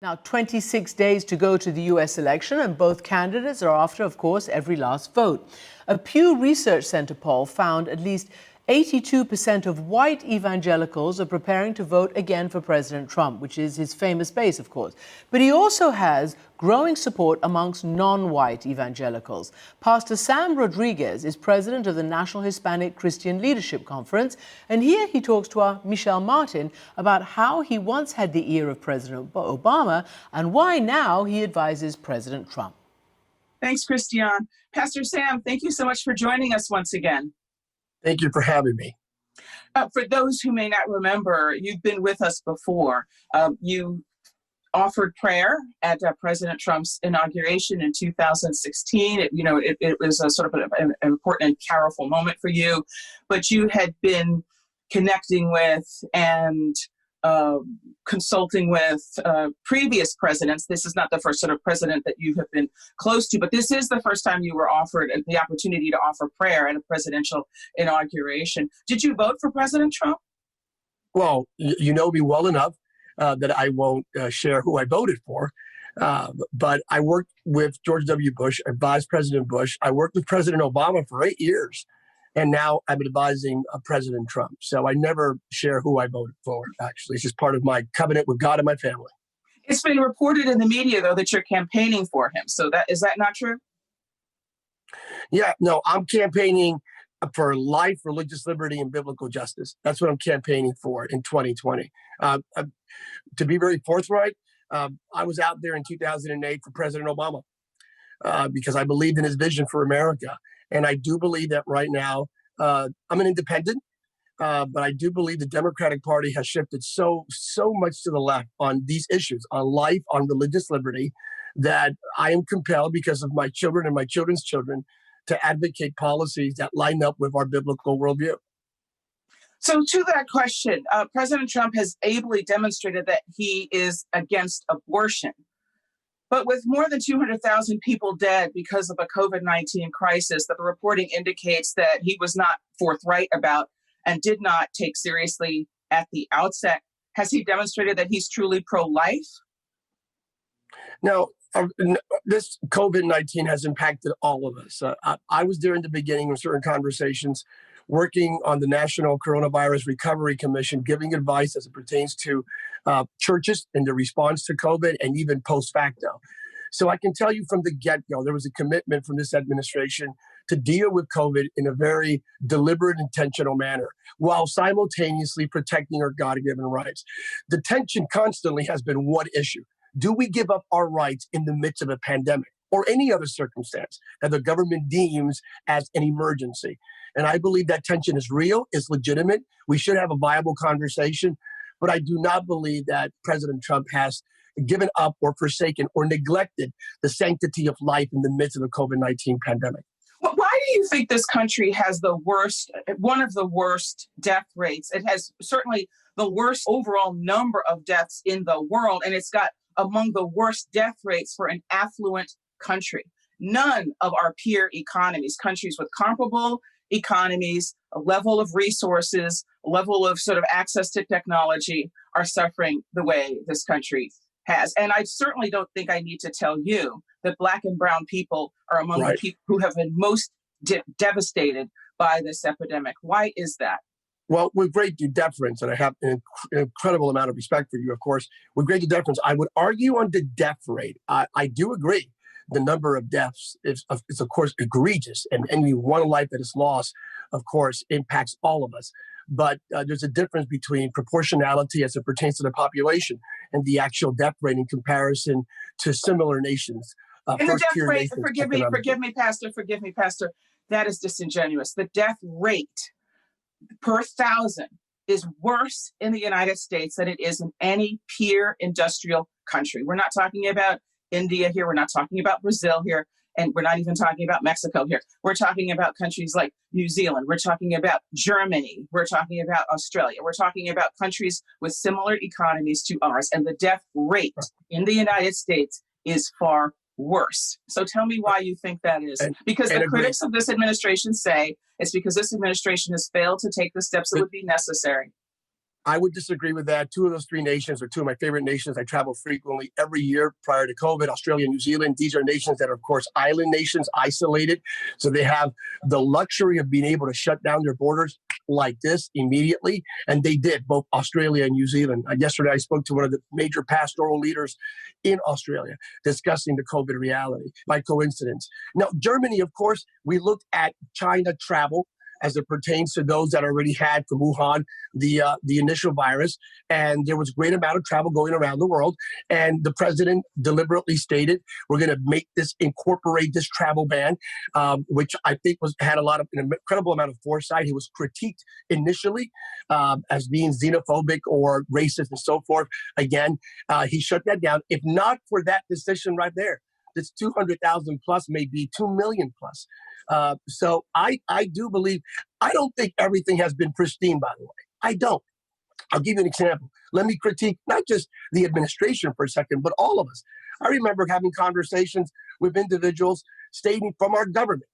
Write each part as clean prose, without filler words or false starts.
Now, 26 days to go to the U.S. election, and both candidates are after, of course, every last vote. A Pew Research Center poll found at least 82% of white evangelicals are preparing to vote again for President Trump, which is his famous base, of course. But he also has growing support amongst non-white evangelicals. Pastor Sam Rodriguez is president of the National Hispanic Christian Leadership Conference, and here he talks to our Michelle Martin about how he once had the ear of President Obama and why now he advises President Trump. Thanks, Christiane. Pastor Sam, thank you so much for joining us once again. Thank you for having me. For those who may not remember, you've been with us before. You offered prayer at President Trump's inauguration in 2016. It was a sort of an important and powerful moment for you, but you had been connecting with and consulting with previous presidents. This is not the first sort of president that you have been close to, but this is the first time you were offered the opportunity to offer prayer at a presidential inauguration. Did you vote for President Trump? Well, you know me well enough that I won't share who I voted for. But I worked with George W. Bush, advised President Bush. I worked with President Obama for 8 years. And now I'm advising President Trump. So I never share who I voted for, actually. It's just part of my covenant with God and my family. It's been reported in the media, though, that you're campaigning for him. So is that not true? Yeah, no, I'm campaigning for life, religious liberty, and biblical justice. That's what I'm campaigning for in 2020. To be very forthright, I was out there in 2008 for President Obama because I believed in his vision for America. And I do believe that right now, I'm an independent, but I do believe the Democratic Party has shifted so much to the left on these issues, on life, on religious liberty, that I am compelled because of my children and my children's children to advocate policies that line up with our biblical worldview. So to that question, President Trump has ably demonstrated that he is against abortion. But with more than 200,000 people dead because of a COVID-19 crisis that the reporting indicates that he was not forthright about and did not take seriously at the outset, has he demonstrated that he's truly pro-life? Now, this COVID-19 has impacted all of us. I was there in the beginning of certain conversations, working on the National Coronavirus Recovery Commission, giving advice as it pertains to churches in the response to COVID and even post facto. So I can tell you from the get-go, there was a commitment from this administration to deal with COVID in a very deliberate, intentional manner, while simultaneously protecting our God-given rights. The tension constantly has been one issue. Do we give up our rights in the midst of a pandemic or any other circumstance that the government deems as an emergency? And I believe that tension is real, is legitimate. We should have a viable conversation. But I do not believe that President Trump has given up or forsaken or neglected the sanctity of life in the midst of the COVID-19 pandemic. Well, why do you think this country has one of the worst death rates? It has certainly the worst overall number of deaths in the world, and it's got among the worst death rates for an affluent country. None of our peer economies, countries with comparable economies, a level of resources, a level of sort of access to technology are suffering the way this country has. And I certainly don't think I need to tell you that Black and brown people are among the people who have been most devastated by this epidemic. Why is that? Well, with great due deference, and I have an incredible amount of respect for you, of course, with great due deference, I would argue on the death rate. I do agree. The number of deaths is of course, egregious. And any one life that is lost, of course, impacts all of us. But there's a difference between proportionality as it pertains to the population and the actual death rate in comparison to similar nations. And the death rate, forgive me, Pastor, that is disingenuous. The death rate per 1,000 is worse in the United States than it is in any peer industrial country. We're not talking about India here. We're not talking about Brazil here. And we're not even talking about Mexico here. We're talking about countries like New Zealand. We're talking about Germany. We're talking about Australia. We're talking about countries with similar economies to ours. And the death rate in the United States is far worse. So tell me why you think that is. Because the critics of this administration say it's because this administration has failed to take the steps that would be necessary. I would disagree with that. Two of those three nations are two of my favorite nations. I travel frequently every year prior to COVID, Australia and New Zealand. These are nations that are, of course, island nations, isolated. So they have the luxury of being able to shut down their borders like this immediately. And they did, both Australia and New Zealand. Yesterday, I spoke to one of the major pastoral leaders in Australia discussing the COVID reality by coincidence. Now, Germany, of course, we looked at China travel as it pertains to those that already had from Wuhan the initial virus, and there was a great amount of travel going around the world. And the president deliberately stated, "We're going to incorporate this travel ban," which I think had an incredible amount of foresight. He was critiqued initially as being xenophobic or racist and so forth. Again, he shut that down. If not for that decision right there, this 200,000 plus may be 2 million plus. So I do believe, I don't think everything has been pristine, by the way. I don't. I'll give you an example. Let me critique not just the administration for a second, but all of us. I remember having conversations with individuals stating from our government,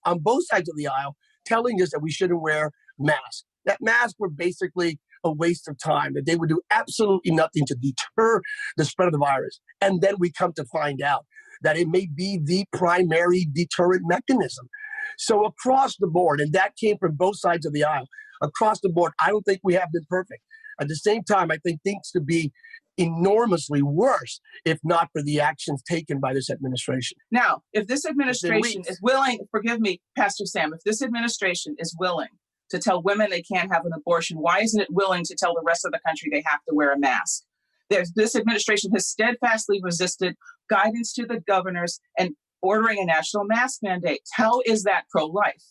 on both sides of the aisle, telling us that we shouldn't wear masks. That masks were basically a waste of time, that they would do absolutely nothing to deter the spread of the virus. And then we come to find out that it may be the primary deterrent mechanism. So across the board, and that came from both sides of the aisle, across the board, I don't think we have been perfect. At the same time, I think things could be enormously worse if not for the actions taken by this administration. Now, if this administration is willing, forgive me, Pastor Sam, if this administration is willing to tell women they can't have an abortion, why isn't it willing to tell the rest of the country they have to wear a mask? This administration has steadfastly resisted guidance to the governors and ordering a national mask mandate. How is that pro-life?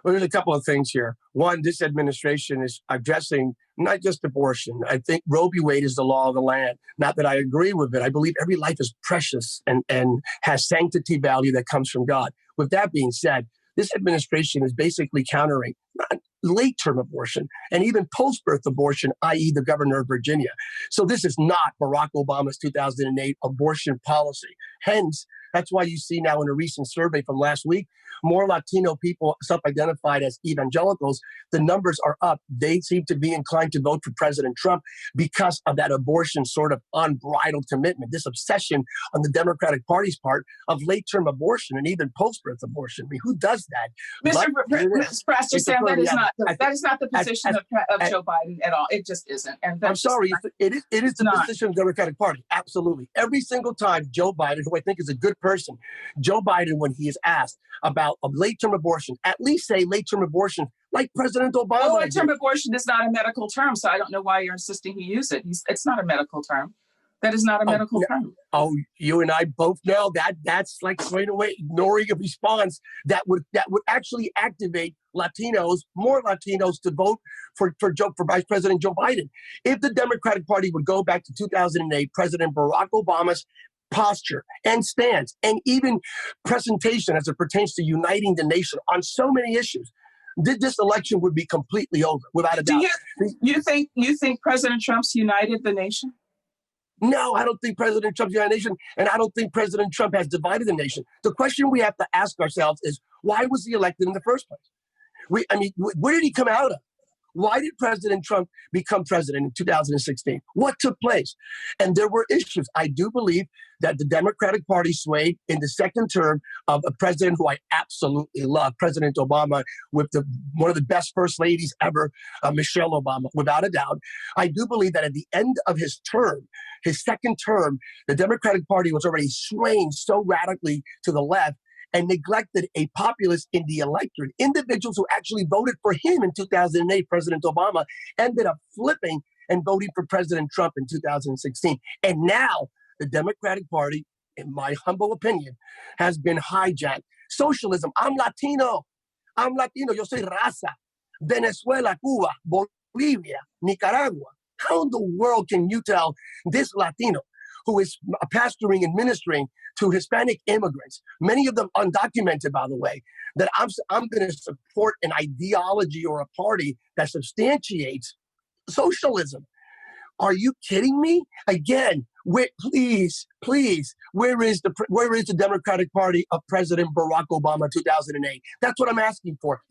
Well, there's a couple of things here. One, this administration is addressing not just abortion. I think Roe v. Wade is the law of the land. Not that I agree with it. I believe every life is precious and has sanctity value that comes from God. With that being said, this administration is basically countering late-term abortion and even post-birth abortion, i.e. the governor of Virginia. So this is not Barack Obama's 2008 abortion policy. Hence, that's why you see now in a recent survey from last week, more Latino people self-identified as evangelicals, the numbers are up. They seem to be inclined to vote for President Trump because of that abortion sort of unbridled commitment, this obsession on the Democratic Party's part of late-term abortion and even post-birth abortion. I mean, who does that? Mr. Pastor Sam, that is not the position of Joe Biden at all. It just isn't. And I'm sorry, it is the position of the Democratic Party. Absolutely. Every single time Joe Biden, who I think is a good person, Joe Biden, when he is asked about a late-term abortion, at least say late-term abortion like President Obama. Well, late-term abortion is not a medical term, so I don't know why you're insisting he use it. It's not a medical term. That is not a medical term. Oh, you and I both know that's like straight away ignoring a response that would actually activate more Latinos to vote for Vice President Joe Biden. If the Democratic Party would go back to 2008, President Barack Obama's posture and stance and even presentation as it pertains to uniting the nation on so many issues, this election would be completely over, without a doubt. You think President Trump's united the nation? No, I don't think President Trump's united the nation, and I don't think President Trump has divided the nation. The question we have to ask ourselves is, why was he elected in the first place? Where did he come out of? Why did President Trump become president in 2016? What took place? And there were issues. I do believe that the Democratic Party swayed in the second term of a president who I absolutely love, President Obama, with one of the best first ladies ever, Michelle Obama, without a doubt. I do believe that at the end of his term, his second term, the Democratic Party was already swaying so radically to the left and neglected a populace in the electorate. Individuals who actually voted for him in 2008, President Obama, ended up flipping and voting for President Trump in 2016. And now the Democratic Party, in my humble opinion, has been hijacked. Socialism, I'm Latino, yo soy raza. Venezuela, Cuba, Bolivia, Nicaragua. How in the world can you tell this Latino who is pastoring and ministering to Hispanic immigrants, many of them undocumented, by the way, that I'm going to support an ideology or a party that substantiates socialism? Are you kidding me? Again, please, where is the Democratic Party of President Barack Obama 2008? That's what I'm asking for.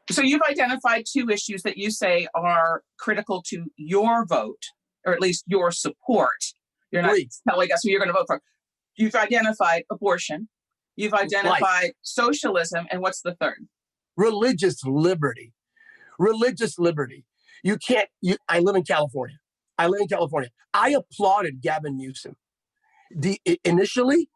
So you've identified two issues that you say are critical to your vote, or at least your support. You're not telling us who you're going to vote for. You've identified abortion. You've identified socialism. And what's the third? Religious liberty. Religious liberty. I live in California. I applauded Gavin Newsom. Initially,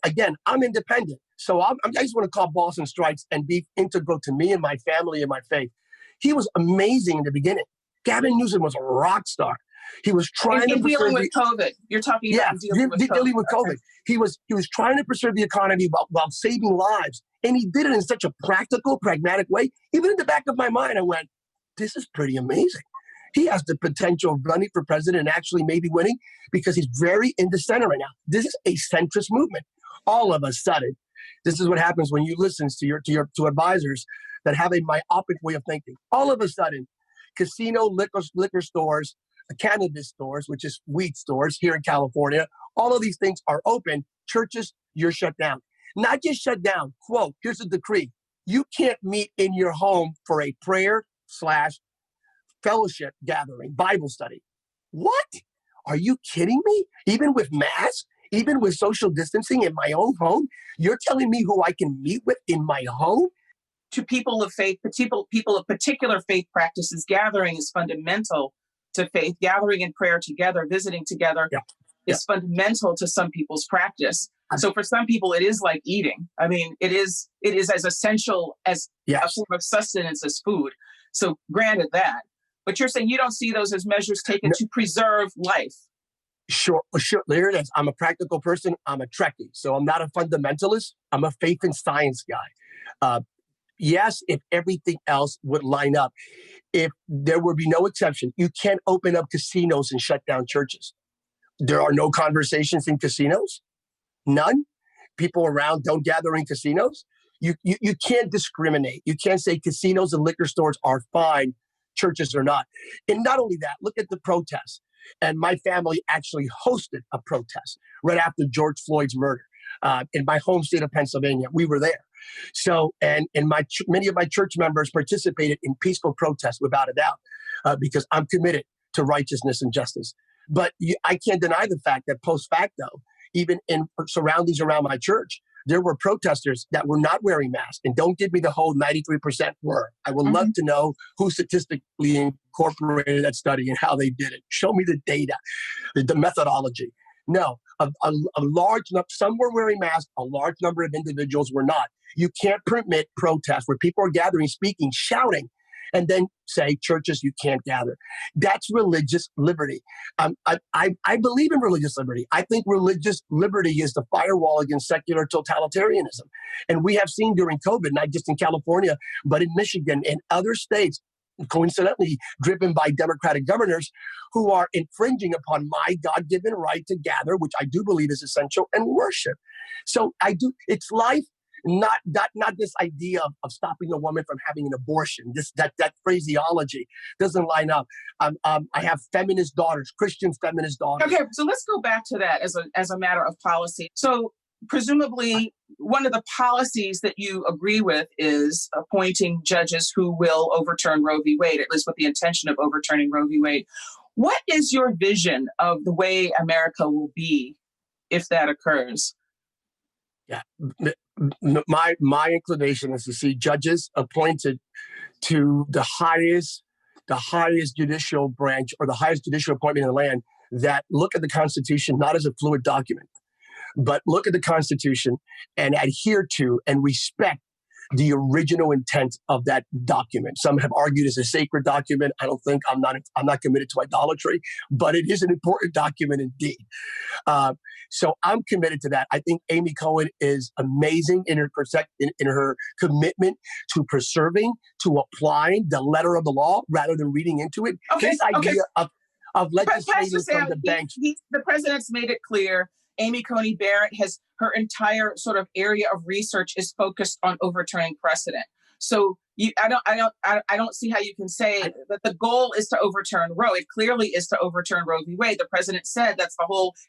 again, I'm independent. So I just want to call balls and strikes and be integral to me and my family and my faith. He was amazing in the beginning. Gavin Newsom was a rock star. He was trying to dealing with COVID. You're talking about dealing with COVID. Okay. He was trying to preserve the economy while saving lives. And he did it in such a practical, pragmatic way. Even in the back of my mind, I went, this is pretty amazing. He has the potential of running for president and actually maybe winning because he's very in the center right now. This is a centrist movement. All of a sudden, this is what happens when you listen to advisors that have a myopic way of thinking. All of a sudden, casino, liquor stores, cannabis stores, which is weed stores here in California, all of these things are open. Churches, you're shut down. Not just shut down. Quote, here's the decree. You can't meet in your home for a prayer/fellowship gathering, Bible study. What? Are you kidding me? Even with masks, even with social distancing in my own home, you're telling me who I can meet with in my home? To people of faith, people of particular faith practices, gathering is fundamental to faith. Gathering in prayer together, visiting together is fundamental to some people's practice. So for some people, it is like eating. I mean, it is as essential as a form of sustenance as food. So granted that, but you're saying you don't see those as measures taken to preserve life. Sure. There it is. I'm a practical person. I'm a Trekkie. So I'm not a fundamentalist. I'm a faith and science guy. Yes, if everything else would line up, if there would be no exception, you can't open up casinos and shut down churches. There are no conversations in casinos. None. People around don't gather in casinos. You can't discriminate. You can't say casinos and liquor stores are fine, churches are not. And not only that, look at the protests. And my family actually hosted a protest right after George Floyd's murder in my home state of Pennsylvania. We were there. So, and many of my church members participated in peaceful protests without a doubt, because I'm committed to righteousness and justice. But I can't deny the fact that post facto, even in surroundings around my church, there were protesters that were not wearing masks. And don't give me the whole 93% were. I would love to know who statistically incorporated that study and how they did it. Show me the data, the methodology. No, a large number, some were wearing masks, a large number of individuals were not. You can't permit protests where people are gathering, speaking, shouting, and then say, churches, you can't gather. That's religious liberty. I believe in religious liberty. I think religious liberty is the firewall against secular totalitarianism. And we have seen during COVID, not just in California, but in Michigan and other states, coincidentally driven by Democratic governors who are infringing upon my God-given right to gather, which I do believe is essential, and worship. So it's life. Not this idea of stopping a woman from having an abortion. That phraseology doesn't line up. I have feminist daughters, Christian feminist daughters. Okay, so let's go back to that as a matter of policy. So presumably one of the policies that you agree with is appointing judges who will overturn Roe v. Wade, at least with the intention of overturning Roe v. Wade. What is your vision of the way America will be if that occurs? Yeah. My inclination is to see judges appointed to the highest judicial branch or the highest judicial appointment in the land that look at the Constitution not as a fluid document, but look at the Constitution and adhere to and respect the original intent of that document. Some have argued it's a sacred document. I don't think I'm not committed to idolatry, but it is an important document indeed. So I'm committed to that. I think Amy Cohen is amazing in her commitment to preserving, to applying the letter of the law rather than reading into it. Okay, this idea of legislating from the bench. The president's made it clear. Amy Coney Barrett her entire sort of area of research is focused on overturning precedent. So I don't see how you can say that the goal is to overturn Roe. It clearly is to overturn Roe v. Wade. The president said that's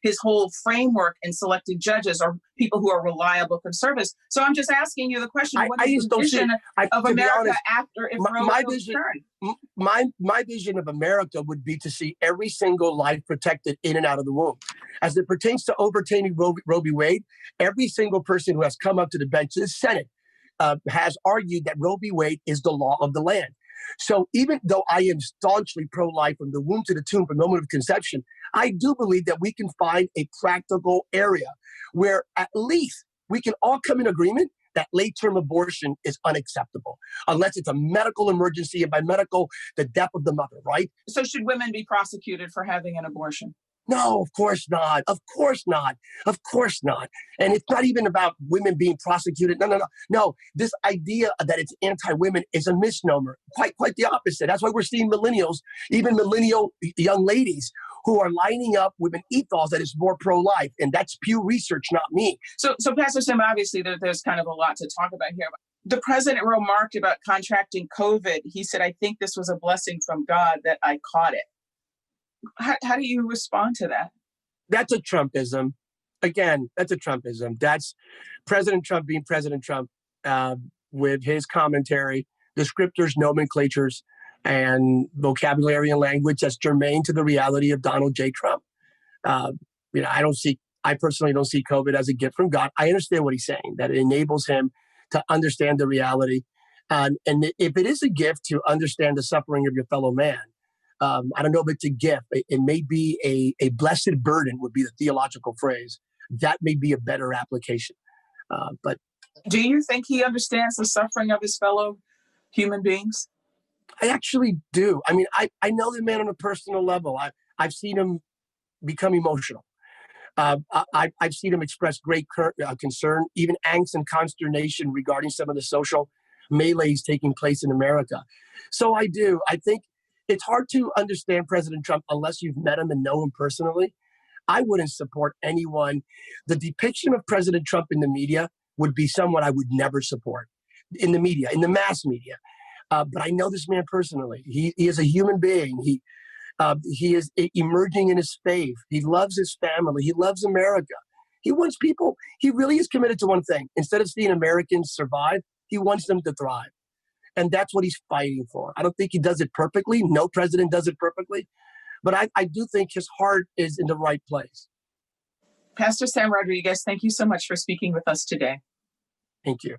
his whole framework in selecting judges are people who are reliable conservatives. So I'm just asking you the question: what is the vision of America after if Roe is overturned? My vision of America would be to see every single life protected in and out of the womb. As it pertains to overturning Roe v. Wade, every single person who has come up to the bench of the Senate has argued that Roe v. Wade is the law of the land. So even though I am staunchly pro-life from the womb to the tomb, from the moment of conception, I do believe that we can find a practical area where at least we can all come in agreement that late-term abortion is unacceptable, unless it's a medical emergency, and by medical, the death of the mother, right? So should women be prosecuted for having an abortion? No, of course not. Of course not. Of course not. And it's not even about women being prosecuted. No. This idea that it's anti-women is a misnomer. Quite the opposite. That's why we're seeing millennials, even millennial young ladies, who are lining up with an ethos that is more pro-life. And that's Pew Research, not me. So Pastor Sam, obviously there's kind of a lot to talk about here. The president remarked about contracting COVID. He said, "I think this was a blessing from God that I caught it." How do you respond to that? That's a Trumpism. Again, that's a Trumpism. That's President Trump being President Trump with his commentary, descriptors, nomenclatures, and vocabulary and language that's germane to the reality of Donald J. Trump. I personally don't see COVID as a gift from God. I understand what he's saying, that it enables him to understand the reality. And if it is a gift to understand the suffering of your fellow man, I don't know if it's a gift. It may be a blessed burden would be the theological phrase. That may be a better application. But do you think he understands the suffering of his fellow human beings? I actually do. I mean, I know the man on a personal level. I've seen him become emotional. I've seen him express great concern, even angst and consternation regarding some of the social melees taking place in America. So I do. I think it's hard to understand President Trump unless you've met him and know him personally. I wouldn't support anyone. The depiction of President Trump in the media would be someone I would never support in the media, in the mass media. But I know this man personally. He is a human being. He is emerging in his faith. He loves his family. He loves America. He wants people. He really is committed to one thing. Instead of seeing Americans survive, he wants them to thrive. And that's what he's fighting for. I don't think he does it perfectly. No president does it perfectly. But I do think his heart is in the right place. Pastor Sam Rodriguez, thank you so much for speaking with us today. Thank you.